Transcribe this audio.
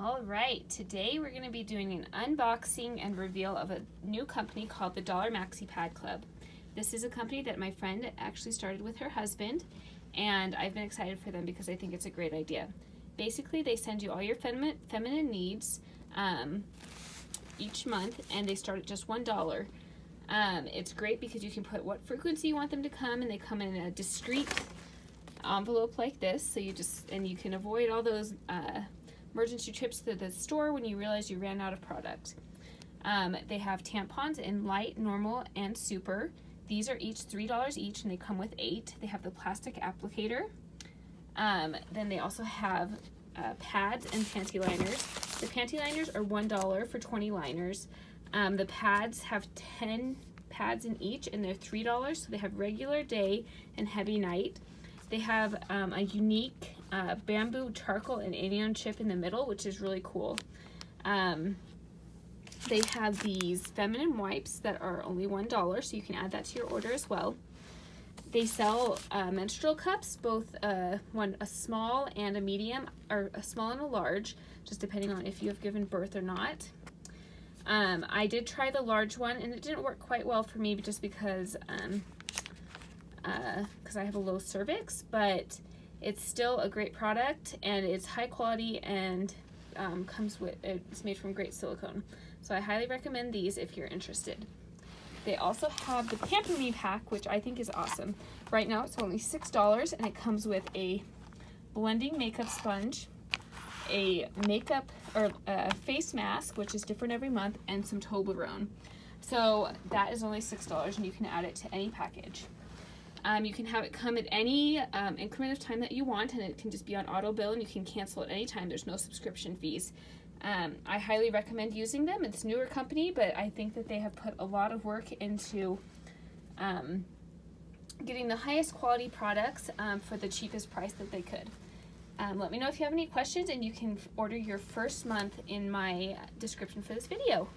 All right, today we're going to be doing an unboxing and reveal of a new company called the Dollar Maxi Pad Club. This is a company that my friend actually started with her husband, and I've been excited for them because I think it's a great idea. Basically, they send you all your feminine needs each month, and they start at just $1. It's great because you can put what frequency you want them to come, and they come in a discreet envelope like this, so you can avoid all those emergency trips to the store when you realize you ran out of product. They have tampons in light, normal, and super. These are each $3 each, and they come with 8. They have the plastic applicator. Then they also have pads and panty liners. The panty liners are $1 for 20 liners. The pads have 10 pads in each, and they're $3, so they have regular day and heavy night. They have a unique bamboo charcoal and anion chip in the middle, which is really cool. They have these feminine wipes that are only $1, so you can add that to your order as well. They sell menstrual cups, both a small and a medium, or a small and a large, just depending on if you have given birth or not. I did try the large one, and it didn't work quite well for me just because I have a low cervix, but it's still a great product, and it's high quality, and it's made from great silicone. So I highly recommend these if you're interested. They also have the Pamper Me pack, which I think is awesome. Right now it's only $6, and it comes with a blending makeup sponge, a makeup or a face mask, which is different every month, and some Toblerone. So that is only $6, and you can add it to any package. You can have it come at any increment of time that you want, and it can just be on auto bill, and you can cancel at any time. There's no subscription fees. I highly recommend using them. It's a newer company, but I think that they have put a lot of work into getting the highest quality products for the cheapest price that they could. Let me know if you have any questions, and you can order your first month in my description for this video.